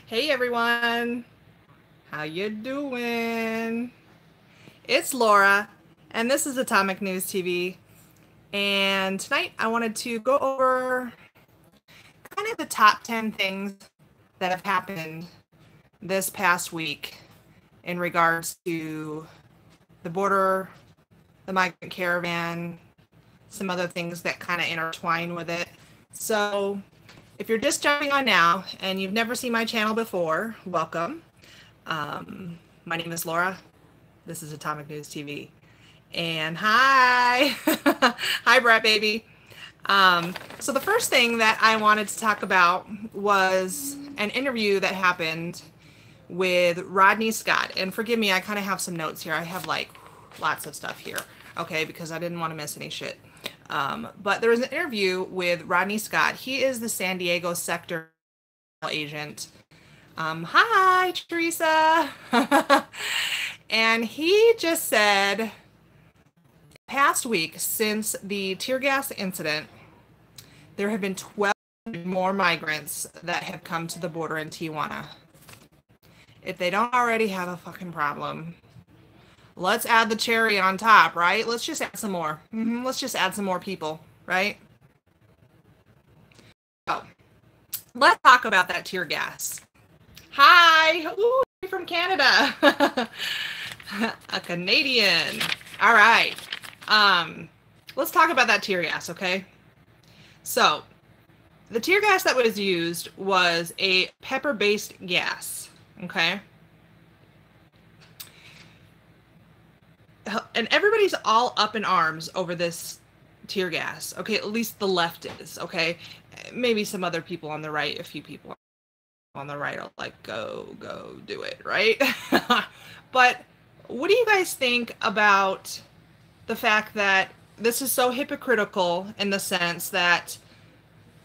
Hey everyone, how you doing? It's Laura, and this is Atomic News TV. And tonight I wanted to go over kind of the top 10 things that have happened this past week in regards to the border, the migrant caravan, some other things that kind of intertwine with it. So if you're just jumping on now and you've never seen my channel before, welcome. My name is Laura. This is Atomic News TV. And hi! Hi, Brett baby. So the first thing that I wanted to talk about was an interview that happened with Rodney Scott. And forgive me, I kind of have some notes here. I have like lots of stuff here, okay, because I didn't want to miss any shit. But there was an interview with Rodney Scott. He is the San Diego sector agent. Hi, Teresa. And he just said, past week, since the tear gas incident, there have been 12 more migrants that have come to the border in Tijuana. If they don't already have a fucking problem, let's add the cherry on top, right? Let's just add some more. Let's just add some more people, right? So, let's talk about that tear gas. Hi! Ooh, you're from Canada. A Canadian. All right. Let's talk about that tear gas, okay? So, the tear gas that was used was a pepper-based gas, okay? And everybody's all up in arms over this tear gas, okay? At least the left is, okay? Maybe some other people on the right, a few people on the right are like, go do it, right? But what do you guys think about the fact that this is so hypocritical in the sense that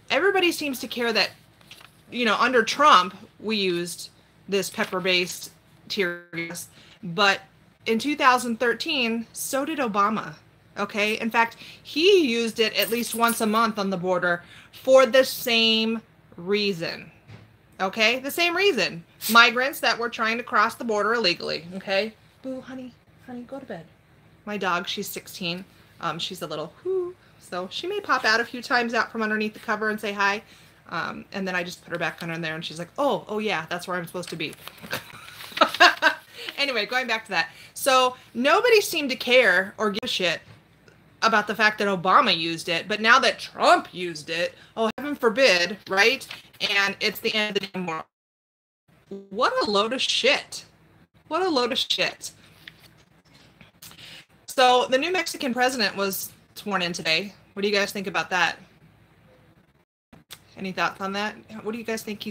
everybody seems to care that, you know, under Trump, we used this pepper-based tear gas, but in 2013, so did Obama, okay? In fact, he used it at least once a month on the border for the same reason, okay? The same reason. Migrants that were trying to cross the border illegally, okay? Boo, honey, go to bed. My dog, she's 16. She's a little whoo, so she may pop out a few times out from underneath the cover and say hi. And then I just put her back under there and she's like, oh yeah, that's where I'm supposed to be. Anyway, going back to that. So nobody seemed to care or give a shit about the fact that Obama used it, but now that Trump used it, oh, heaven forbid, right? And it's the end of the damn world. What a load of shit. What a load of shit. So the new Mexican president was sworn in today. What do you guys think about that? Any thoughts on that? What do you guys think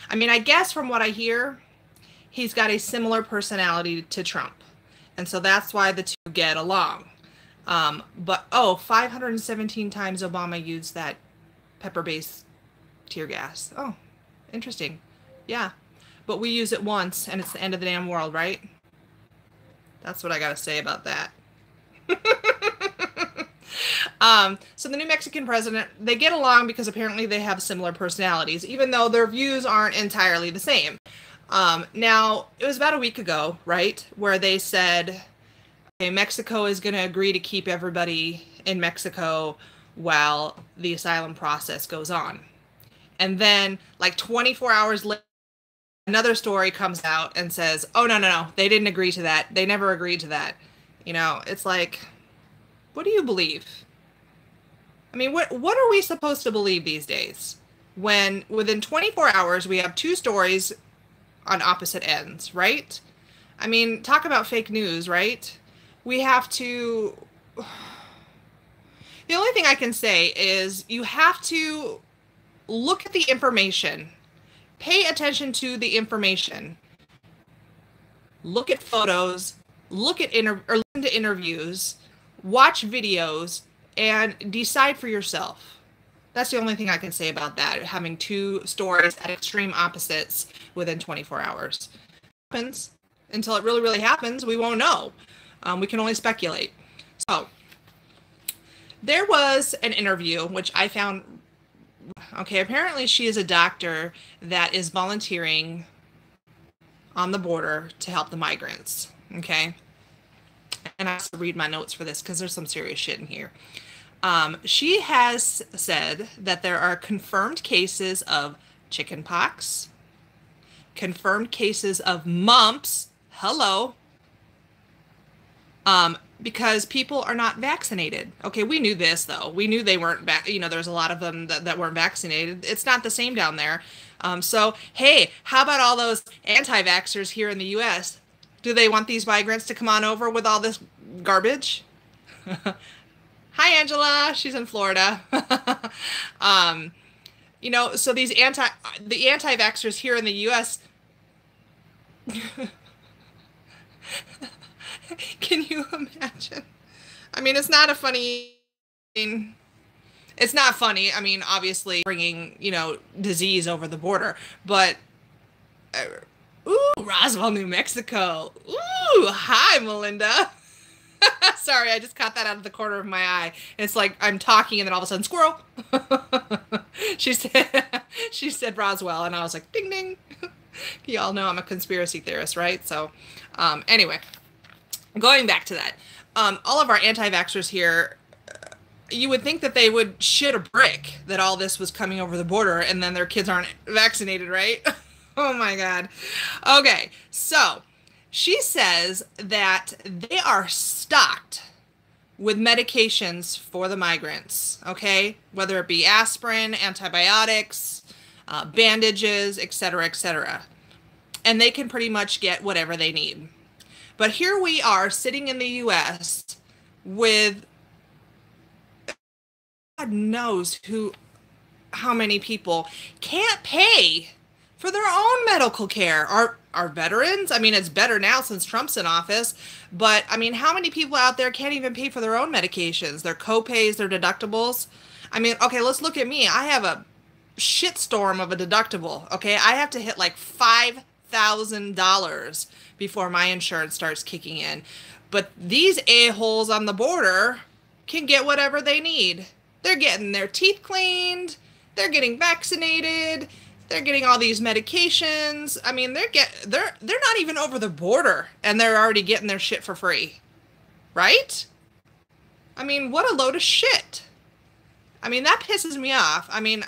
I mean, I guess from what I hear, he's got a similar personality to Trump. And so that's why the two get along. But, 517 times Obama used that pepper-based tear gas. Oh, interesting. Yeah. But we use it once, and it's the end of the damn world, right? That's what I got to say about that. So the new Mexican president, they get along because apparently they have similar personalities, even though their views aren't entirely the same. Now, it was about a week ago, right, where they said, okay, Mexico is going to agree to keep everybody in Mexico while the asylum process goes on. And then, like 24 hours later, another story comes out and says, oh, no, they didn't agree to that. They never agreed to that. You know, it's like, what do you believe? I mean, what are we supposed to believe these days? When within 24 hours, we have two stories on opposite ends, right? I mean, talk about fake news, right? We have to... The only thing I can say is you have to look at the information. Pay attention to the information. Look at photos. Look at listen to interviews. Watch videos. And decide for yourself. That's the only thing I can say about that, having two stories at extreme opposites within 24 hours. Happens. Until it really, really happens, we won't know. We can only speculate. So, there was an interview, which I found Okay, apparently she is a doctor that is volunteering on the border to help the migrants. Okay. And I have to read my notes for this because there's some serious shit in here. She has said that there are confirmed cases of chickenpox, confirmed cases of mumps. Hello. Because people are not vaccinated. Okay, we knew this though. We knew they weren't there's a lot of them that weren't vaccinated. It's not the same down there. So, hey, how about all those anti-vaxxers here in the US? Do they want these migrants to come on over with all this garbage? Hi, Angela. She's in Florida. So the anti-vaxxers here in the US. Can you imagine? I mean, it's not funny. I mean, obviously bringing, disease over the border, but ooh, Roswell, New Mexico. Ooh, hi, Melinda. Sorry, I just caught that out of the corner of my eye. It's like I'm talking and then all of a sudden, squirrel. she said Roswell, and I was like, ding, ding. Y'all know I'm a conspiracy theorist, right? So, anyway, going back to that, all of our anti-vaxxers here, you would think that they would shit a brick that all this was coming over the border and then their kids aren't vaccinated, right? Oh my God. Okay, so she says that they are stocked with medications for the migrants, okay? Whether it be aspirin, antibiotics, bandages, etc., etc. And they can pretty much get whatever they need. But here we are sitting in the U.S. with God knows how many people can't pay for their own medical care. Our veterans, I mean, it's better now since Trump's in office, but I mean, how many people out there can't even pay for their own medications, their co-pays, their deductibles? I mean, okay, let's look at me. I have a shitstorm of a deductible, okay? I have to hit like $5,000 before my insurance starts kicking in. But these a-holes on the border can get whatever they need. They're getting their teeth cleaned, they're getting vaccinated, they're getting all these medications. I mean, they're not even over the border and they're already getting their shit for free. Right? I mean, what a load of shit. I mean, that pisses me off. I mean,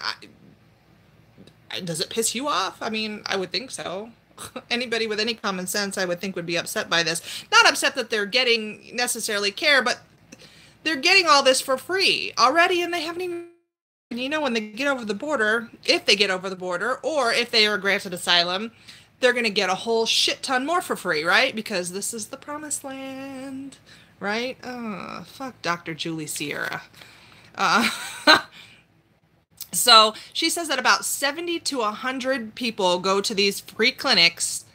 does it piss you off? I mean, I would think so. Anybody with any common sense, I would think, would be upset by this. Not upset that they're getting necessarily care, but they're getting all this for free already, and they haven't even, when they get over the border, if they get over the border, or if they are granted asylum, they're going to get a whole shit ton more for free, right? Because this is the promised land, right? Oh, fuck Dr. Julie Sierra. So she says that about 70 to 100 people go to these free clinics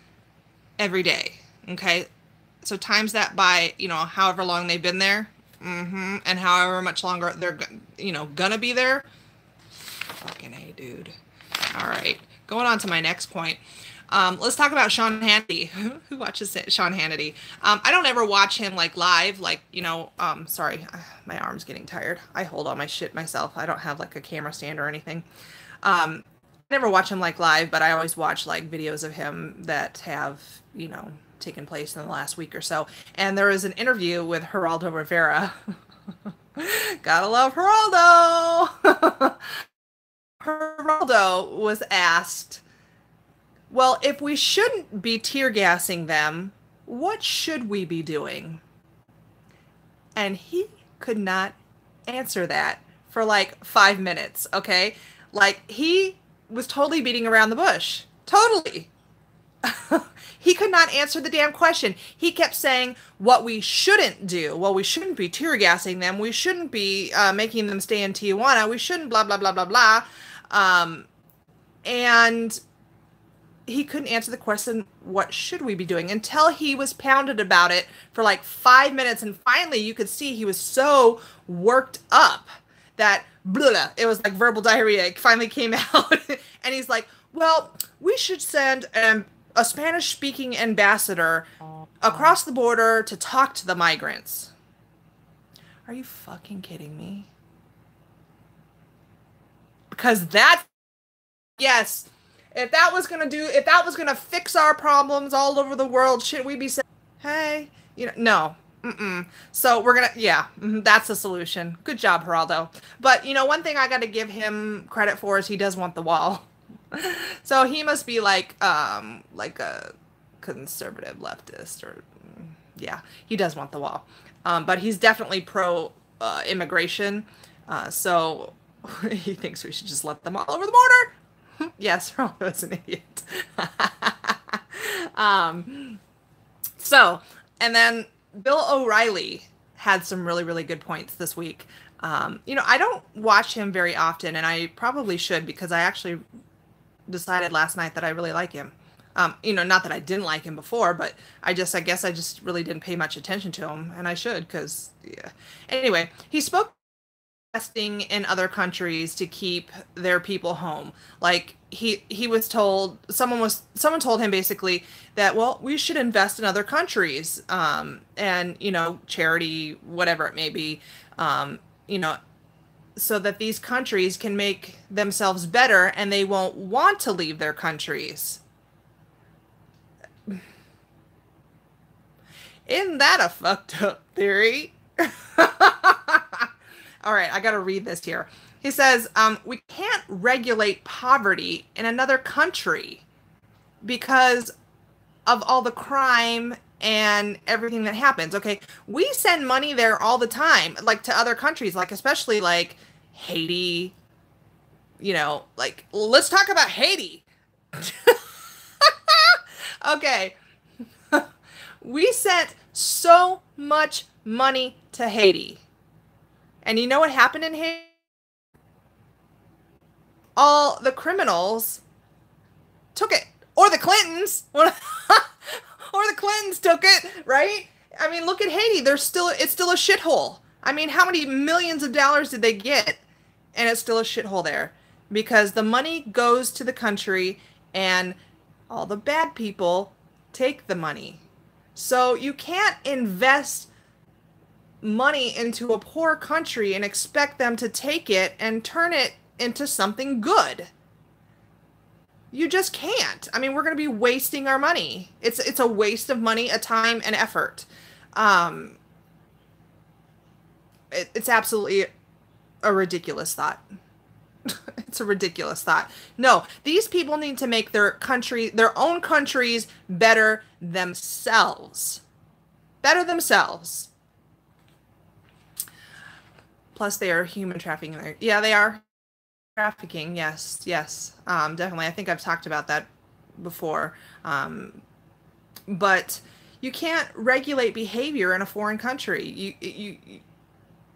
every day. Okay. So times that by, however long they've been there. And however much longer they're, gonna be there. Fucking A, dude. All right. Going on to my next point. Let's talk about Sean Hannity. Who watches Sean Hannity? I don't ever watch him like live, sorry, my arm's getting tired. I hold all my shit myself. I don't have like a camera stand or anything. I never watch him like live, but I always watch like videos of him that have, taken place in the last week or so. And there was an interview with Geraldo Rivera. Gotta love Geraldo. Geraldo was asked, well, if we shouldn't be tear gassing them, what should we be doing? And he could not answer that for like 5 minutes, okay? Like, he was totally beating around the bush. Totally. He could not answer the damn question. He kept saying what we shouldn't do. Well, we shouldn't be tear gassing them. We shouldn't be making them stay in Tijuana. We shouldn't blah, blah, blah, blah, blah. And he couldn't answer the question, what should we be doing? Until he was pounded about it for like 5 minutes. And finally, you could see he was so worked up that blah, it was like verbal diarrhea. It finally came out. And he's like, well, we should send a Spanish-speaking ambassador across the border to talk to the migrants. Are you fucking kidding me? Because that, yes, if that was gonna fix our problems all over the world, should we be saying, hey, no. So we're gonna, yeah, that's the solution. Good job, Geraldo. But one thing I got to give him credit for is he does want the wall. So he must be like a conservative leftist, or yeah, he does want the wall. But he's definitely pro immigration. So he thinks we should just let them all over the border. Yes, Geraldo's an idiot. So, and then Bill O'Reilly had some really, really good points this week. I don't watch him very often, and I probably should, because I actually decided last night that I really like him. Not that I didn't like him before, but I guess I just really didn't pay much attention to him, and I should, because, yeah. Anyway, he spoke investing in other countries to keep their people home. Like he was told, someone told him basically that, well, we should invest in other countries, and charity, whatever it may be, so that these countries can make themselves better and they won't want to leave their countries. Isn't that a fucked up theory? All right, I got to read this here. He says, we can't regulate poverty in another country because of all the crime and everything that happens. Okay, we send money there all the time, like to other countries, like especially like Haiti. Like, let's talk about Haiti. Okay. We sent so much money to Haiti. And you know what happened in Haiti? All the criminals took it. Or the Clintons. Or the Clintons took it, right? I mean, look at Haiti. It's still a shithole. I mean, how many millions of dollars did they get? And it's still a shithole there. Because the money goes to the country and all the bad people take the money. So you can't invest money into a poor country and expect them to take it and turn it into something good. You just can't. I mean, we're going to be wasting our money. It's a waste of money, a time, and effort. It's absolutely a ridiculous thought. It's a ridiculous thought. No, these people need to make their own countries better themselves. Better themselves. Plus, they are human trafficking. Yeah, they are trafficking. Yes, definitely. I think I've talked about that before. But you can't regulate behavior in a foreign country.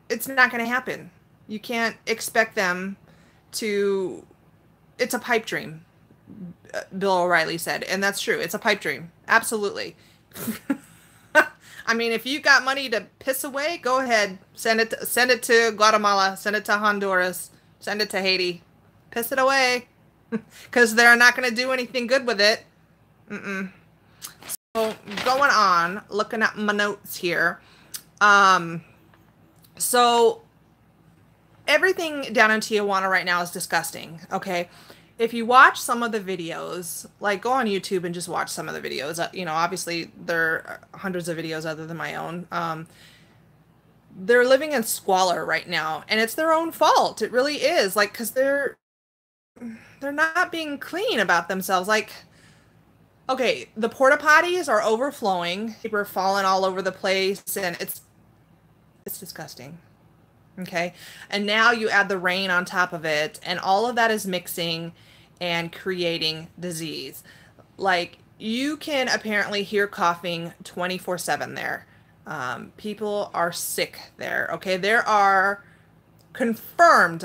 It's not going to happen. You can't expect them to. It's a pipe dream, Bill O'Reilly said, and that's true. It's a pipe dream. Absolutely. I mean, if you got money to piss away, go ahead. Send it to Guatemala. Send it to Honduras. Send it to Haiti. Piss it away. Because they're not going to do anything good with it. So, going on, looking at my notes here. So, everything down in Tijuana right now is disgusting, okay? If you watch some of the videos, like go on YouTube and just watch some of the videos, obviously there are hundreds of videos other than my own. They're living in squalor right now, and it's their own fault. It really is, like, because they're not being clean about themselves. Like, okay, the porta potties are overflowing. People are falling all over the place, and it's disgusting. Okay, and now you add the rain on top of it, and all of that is mixing and creating disease. Like, you can apparently hear coughing 24/7 there. People are sick there. Okay, there are confirmed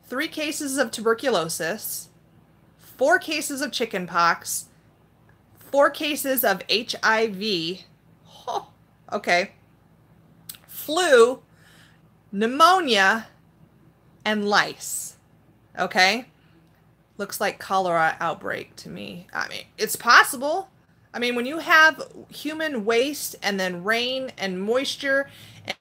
3 cases of tuberculosis, 4 cases of chickenpox, 4 cases of HIV. Oh, okay. Flu, pneumonia, and lice. Okay? Looks like cholera outbreak to me. I mean, it's possible. I mean, when you have human waste and then rain and moisture and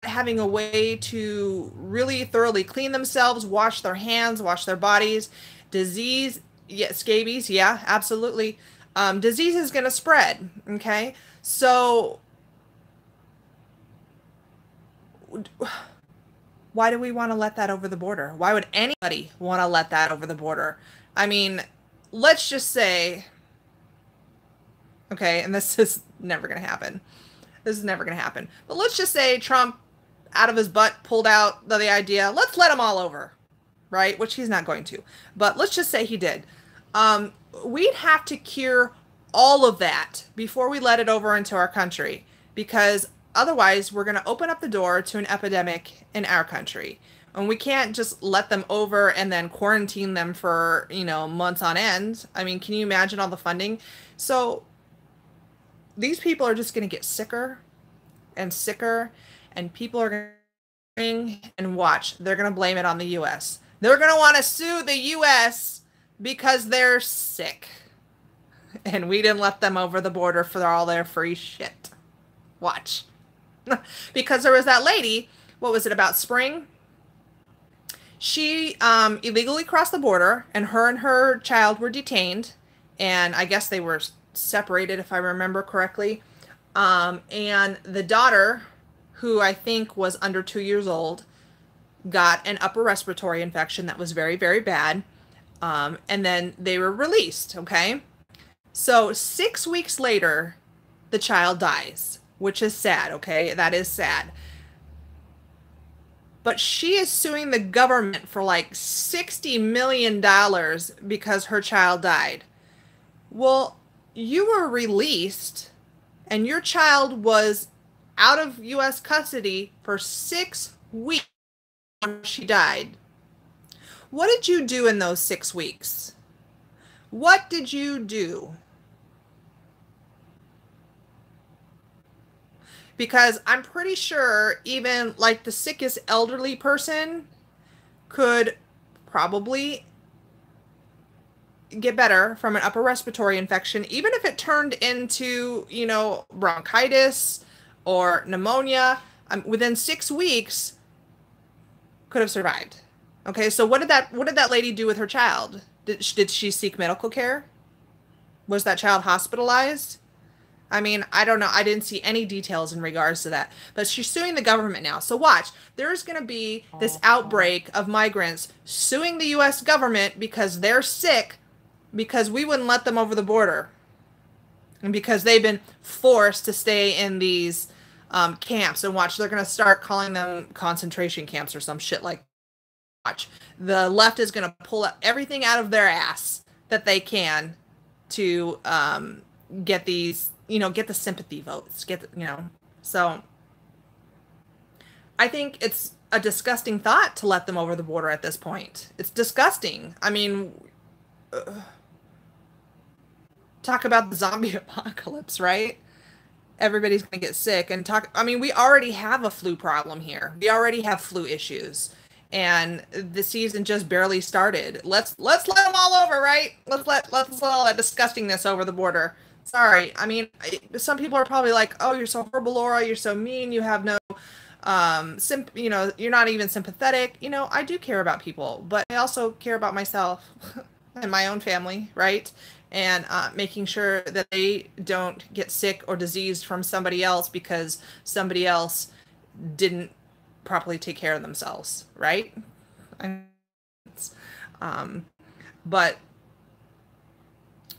having a way to really thoroughly clean themselves, wash their hands, wash their bodies. Disease, yeah, scabies, yeah, absolutely. Disease is going to spread, okay? So why do we want to let that over the border? Why would anybody want to let that over the border? I mean, let's just say, okay, and this is never going to happen. This is never going to happen. But let's just say Trump, out of his butt, pulled out the idea, let's let them all over, right? Which he's not going to. But let's just say he did. We'd have to cure all of that before we let it over into our country, because otherwise we're going to open up the door to an epidemic in our country. And we can't just let them over and then quarantine them for, you know, months on end. I mean, can you imagine all the funding? So these people are just going to get sicker and sicker, and people are going to, and watch, they're going to blame it on the U.S. They're going to want to sue the U.S. because they're sick. And we didn't let them over the border for all their free shit. Watch. Because there was that lady, what was it, about spring? She illegally crossed the border, and her child were detained. And I guess they were separated, if I remember correctly. And the daughter, who I think was under 2 years old, got an upper respiratory infection that was very, very bad. And then they were released, okay? So 6 weeks later, the child dies, which is sad, okay? That is sad. But she is suing the government for like $60 million because her child died. Well, you were released and your child was out of U.S. custody for 6 weeks when she died. What did you do in those 6 weeks? What did you do? Because I'm pretty sure even like the sickest elderly person could probably get better from an upper respiratory infection, even if it turned into, you know, bronchitis or pneumonia. Within 6 weeks, could have survived. Okay, so what did that lady do with her child? Did she seek medical care? Was that child hospitalized? I mean, I don't know. I didn't see any details in regards to that. But she's suing the government now. So watch. There's going to be this outbreak of migrants suing the U.S. government because they're sick, because we wouldn't let them over the border. And because they've been forced to stay in these camps. And watch, they're going to start calling them concentration camps or some shit like that. Watch. The left is going to pull everything out of their ass that they can to get these, you know, get the sympathy votes, so I think it's a disgusting thought to let them over the border at this point. It's disgusting. I mean, talk about the zombie apocalypse, right? Everybody's going to get sick and I mean, we already have a flu problem here. We already have flu issues. And the season just barely started. Let's let them all over, right? Let's let all that disgustingness over the border. Sorry. I mean, some people are probably like, "Oh, you're so horrible, Laura. You're so mean. You have no, you know, you're not even sympathetic." You know, I do care about people, but I also care about myself and my own family, right? And making sure that they don't get sick or diseased from somebody else because somebody else didn't properly take care of themselves, right? But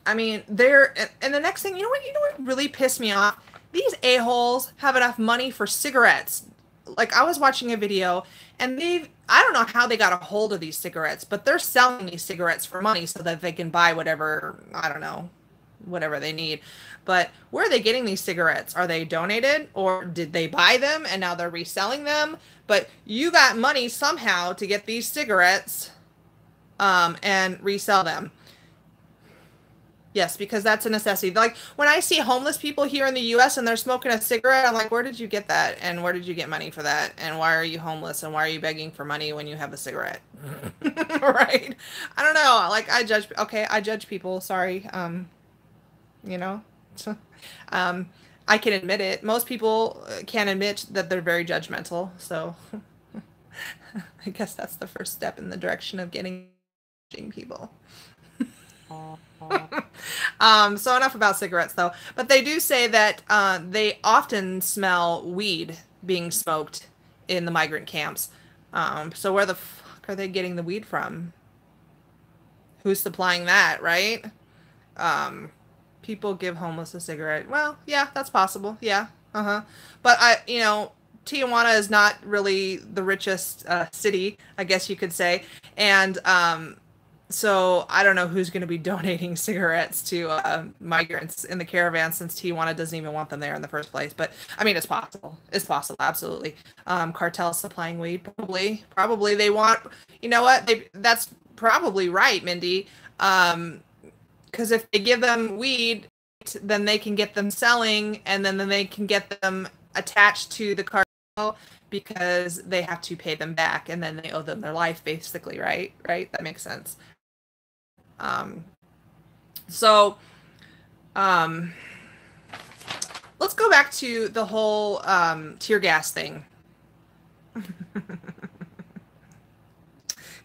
I mean, and the next thing, you know what really pissed me off? These a-holes have enough money for cigarettes. Like, I was watching a video, and I don't know how they got a hold of these cigarettes, but they're selling these cigarettes for money so that they can buy whatever, I don't know, whatever they need. But where are they getting these cigarettes? Are they donated, or did they buy them and now they're reselling them? But you got money somehow to get these cigarettes and resell them. Yes, because that's a necessity. Like, when I see homeless people here in the U.S. and they're smoking a cigarette, I'm like, where did you get that? And where did you get money for that? And why are you homeless? And why are you begging for money when you have a cigarette? Right? I don't know. Like, I judge people. Sorry. You know? I can admit it. Most people can't admit that they're very judgmental. So I guess that's the first step in the direction of getting people. So enough about cigarettes, though. But they do say that they often smell weed being smoked in the migrant camps. So where the fuck are they getting the weed from? Who's supplying that, right? People give homeless a cigarette. Well, yeah, that's possible. Yeah. But Tijuana is not really the richest city, I guess you could say. And so I don't know who's going to be donating cigarettes to migrants in the caravan, since Tijuana doesn't even want them there in the first place. But I mean, it's possible. It's possible. Absolutely. Cartels supplying weed. Probably they want, you know what? That's probably right, Mindy. Because if they give them weed, then they can get them selling, and then they can get them attached to the cartel because they have to pay them back, and then they owe them their life, basically, right? Right? That makes sense. Let's go back to the whole tear gas thing.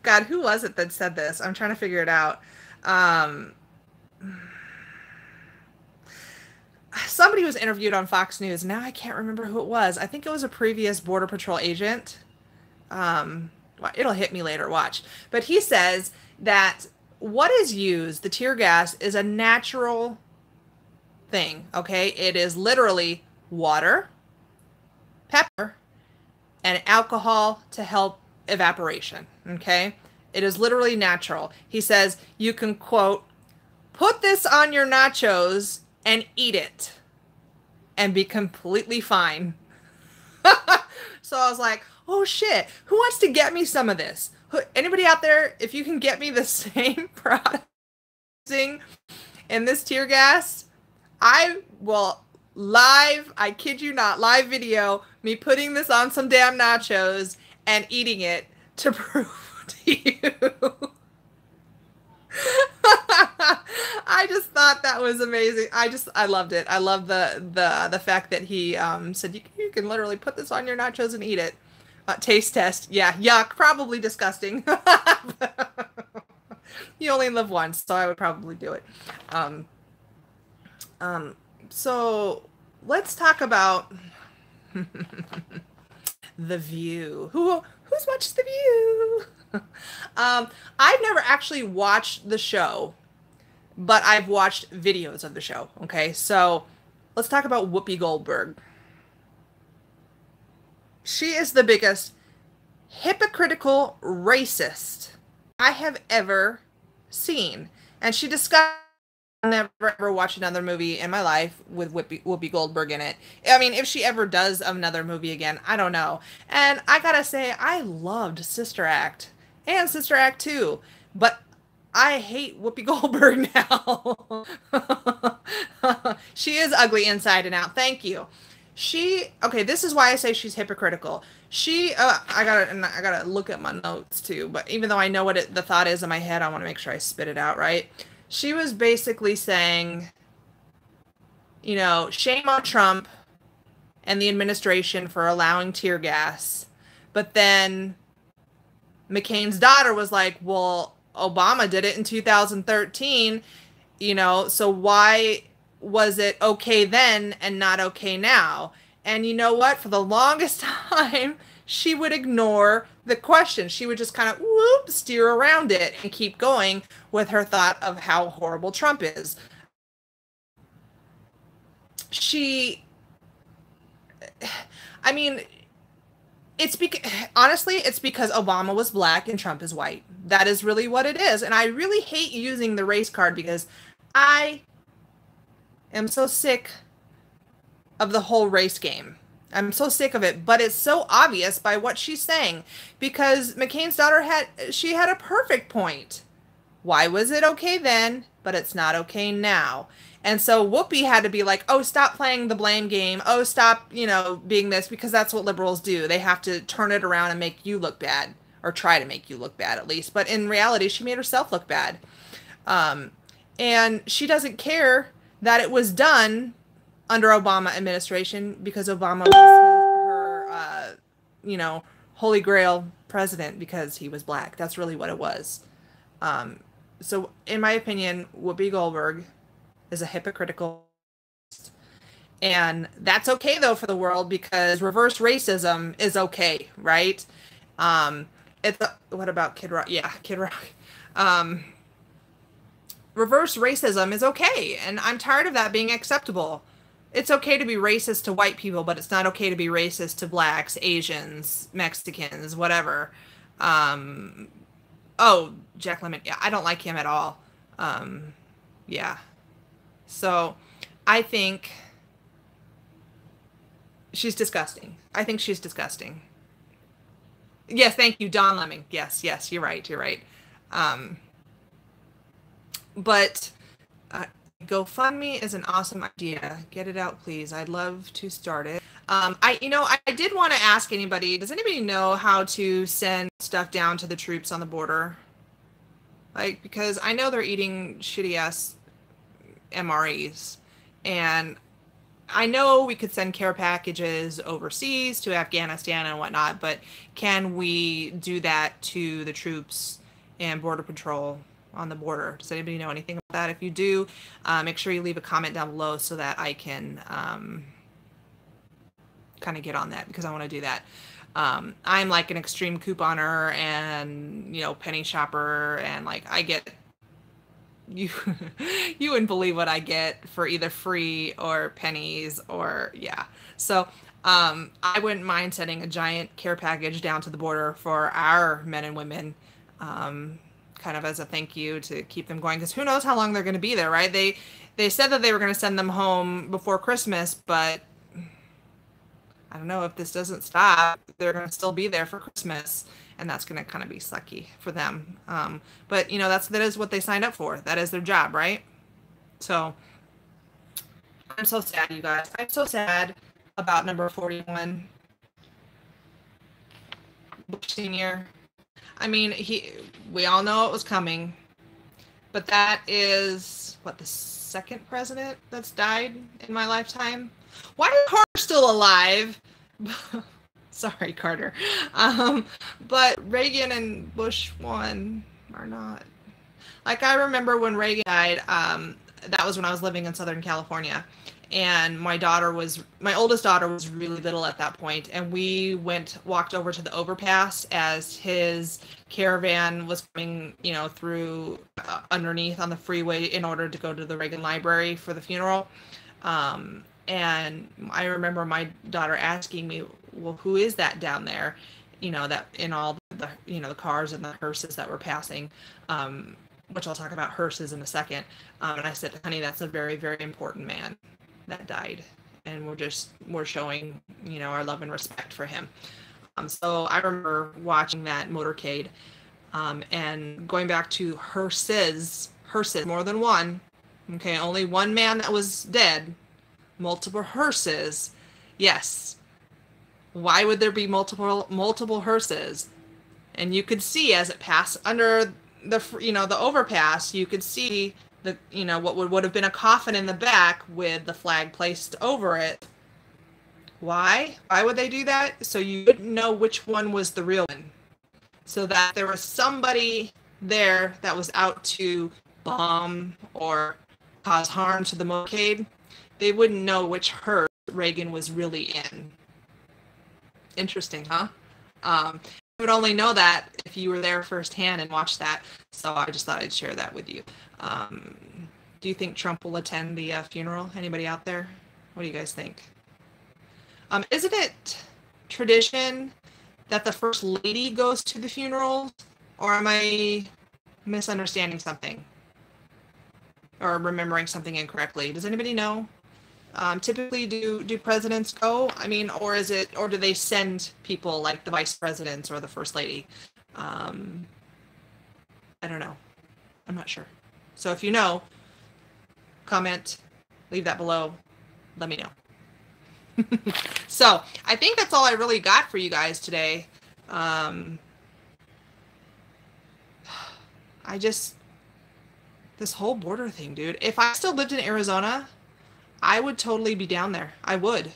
God, who was it that said this? I'm trying to figure it out. Somebody was interviewed on Fox News. Now I can't remember who it was. I think it was a previous Border Patrol agent. It'll hit me later, watch. But he says that what is used, the tear gas, is a natural thing, okay? It is literally water, pepper, and alcohol to help evaporation, okay? It is literally natural. He says you can, quote, put this on your nachos and eat it and be completely fine. So I was like, oh shit, who wants to get me some of this? Anybody out there, if you can get me the same product in this tear gas, I will I kid you not, live video me putting this on some damn nachos and eating it to prove to you. I just thought that was amazing. I loved it. I love the fact that he said you can literally put this on your nachos and eat it. Taste test. Yeah, yuck. Probably disgusting. You only live once, so I would probably do it. So let's talk about The View. Who's watched The View? I've never actually watched the show, but I've watched videos of the show. Okay, so let's talk about Whoopi Goldberg. She is the biggest hypocritical racist I have ever seen. And she discussed, I'll never ever watch another movie in my life with Whoopi Goldberg in it. I mean, if she ever does another movie again, I don't know. And I gotta say, I loved Sister Act and Sister Act 2, but I hate Whoopi Goldberg now. She is ugly inside and out. Thank you. Okay, this is why I say she's hypocritical. I gotta look at my notes too, but even though I know what the thought is in my head, I want to make sure I spit it out right. She was basically saying, shame on Trump and the administration for allowing tear gas. But then McCain's daughter was like, well, Obama did it in 2013, so why was it okay then and not okay now? And you know what? For the longest time, she would ignore the question. She would just kind of steer around it and keep going with her thought of how horrible Trump is. Honestly, it's because Obama was black and Trump is white. That is really what it is. And I really hate using the race card because I am so sick of the whole race game. I'm so sick of it, but it's so obvious by what she's saying, because McCain's daughter had a perfect point. Why was it okay then, but it's not okay now? And so Whoopi had to be like, oh, stop playing the blame game. Oh, stop, being this, because that's what liberals do. They have to turn it around and make you look bad, or try to make you look bad at least. But in reality, she made herself look bad. And she doesn't care that it was done under Obama administration, because Obama was her, you know, holy grail president because he was black. That's really what it was. So in my opinion, Whoopi Goldberg is a hypocritical, and that's okay though for the world because reverse racism is okay, right? It's what about Kid Rock? Yeah, Kid Rock. Reverse racism is okay, and I'm tired of that being acceptable. It's okay to be racist to white people, but it's not okay to be racist to blacks, Asians, Mexicans, whatever. Um, oh, Jack Lemmon. Yeah, I don't like him at all. Yeah. So I think she's disgusting. I think she's disgusting. Yes, thank you, Don Lemming. Yes, yes, you're right. You're right. Um, but GoFundMe is an awesome idea. Get it out, please. I'd love to start it. I did want to ask anybody, does anybody know how to send stuff down to the troops on the border? Like, because I know they're eating shitty ass MREs, and I know we could send care packages overseas to Afghanistan and whatnot, but can we do that to the troops and Border Patrol on the border? Does anybody know anything about that? If you do, make sure you leave a comment down below so that I can kind of get on that, because I want to do that. I'm like an extreme couponer and, you know, penny shopper, and like I get you you wouldn't believe what I get for either free or pennies, or yeah. So I wouldn't mind sending a giant care package down to the border for our men and women, kind of as a thank you to keep them going, because who knows how long they're going to be there, right? They said that they were going to send them home before Christmas, but I don't know, if this doesn't stop, they're going to still be there for Christmas, and that's going to kind of be sucky for them. But you know, that is what they signed up for. That is their job, right? So I'm so sad, you guys. I'm so sad about number 41, Bush Senior. I mean, we all know it was coming, but that is what, the second president that's died in my lifetime. Why is Carter still alive? Sorry, Carter. But Reagan and Bush 1 are not. Like, I remember when Reagan died, that was when I was living in Southern California, and my oldest daughter was really little at that point, and we walked over to the overpass as his Caravan was coming, you know, through underneath on the freeway in order to go to the Reagan Library for the funeral. And I remember my daughter asking me, well, who is that down there? You know, that in all the, you know, the cars and the hearses that were passing, which I'll talk about hearses in a second. And I said, honey, that's a very, very important man that died. And we're showing, you know, our love and respect for him. So I remember watching that motorcade, and going back to hearses, more than one. Okay, only one man that was dead. Multiple hearses. Yes. Why would there be multiple hearses? And you could see as it passed under the, you know, the overpass, you could see the, you know, what would have been a coffin in the back with the flag placed over it. Why? Why would they do that? So you wouldn't know which one was the real one. So that there was somebody there that was out to bomb or cause harm to the motorcade. They wouldn't know which hearse Reagan was really in. Interesting, huh? You would only know that if you were there firsthand and watched that. So I just thought I'd share that with you. Do you think Trump will attend the funeral? Anybody out there? What do you guys think? Isn't it tradition that the First Lady goes to the funeral? Or am I misunderstanding something? Or remembering something incorrectly? Does anybody know? Typically, do presidents go? I mean, or do they send people like the vice presidents or the first lady? I don't know. I'm not sure. So if you know, comment, leave that below. Let me know. So I think that's all I really got for you guys today. This whole border thing, dude. If I still lived in Arizona, I would totally be down there. I would.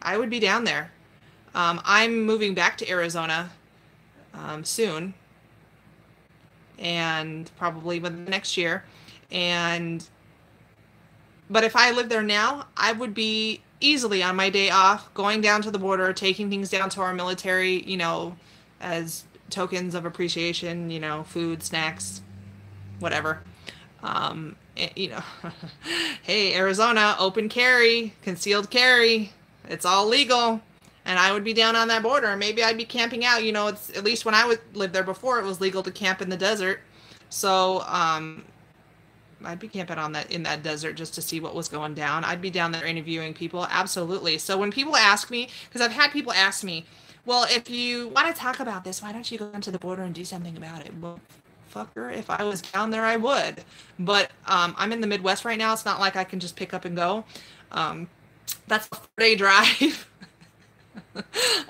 I would be down there. I'm moving back to Arizona soon, and probably within the next year. And but if I lived there now, I would be easily on my day off, going down to the border, taking things down to our military, as tokens of appreciation, food, snacks, whatever. Hey, Arizona, open carry, concealed carry, it's all legal. And I would be down on that border. Maybe I'd be camping out. It's at least when I would live there before, it was legal to camp in the desert. So I'd be camping in that desert just to see what was going down. I'd be down there interviewing people. Absolutely. So when people ask me, because I've had people ask me, well, if you want to talk about this, why don't you go down to the border and do something about it? Well, fucker, if I was down there, I would. But I'm in the Midwest right now. It's not like I can just pick up and go. That's a 4-day drive.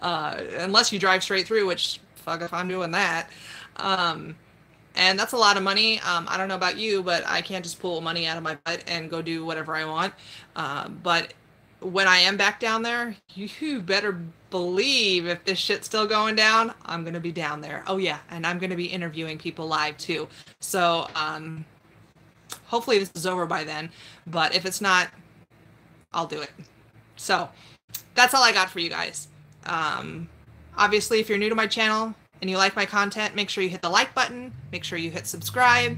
Unless you drive straight through, which, fuck if I'm doing that. And that's a lot of money. I don't know about you, but I can't just pull money out of my butt and go do whatever I want. But when I am back down there, you better believe if this shit's still going down, I'm going to be down there. Oh, yeah. And I'm going to be interviewing people live, too. So hopefully this is over by then. But if it's not, I'll do it. So that's all I got for you guys. Obviously, if you're new to my channel and you like my content, make sure you hit the like button, make sure you hit subscribe,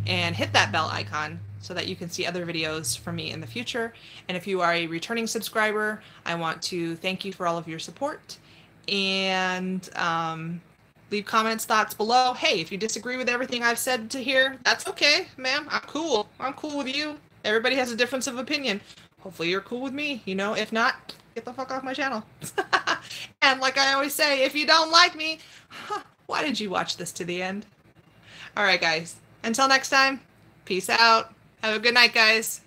and hit that bell icon so that you can see other videos from me in the future. And if you are a returning subscriber, I want to thank you for all of your support, and leave comments, thoughts below. Hey, if you disagree with everything I've said to here, that's okay, ma'am. I'm cool. I'm cool with you. Everybody has a difference of opinion. Hopefully you're cool with me. If not, get the fuck off my channel. And like I always say, if you don't like me, why did you watch this to the end? All right, guys. Until next time, peace out. Have a good night, guys.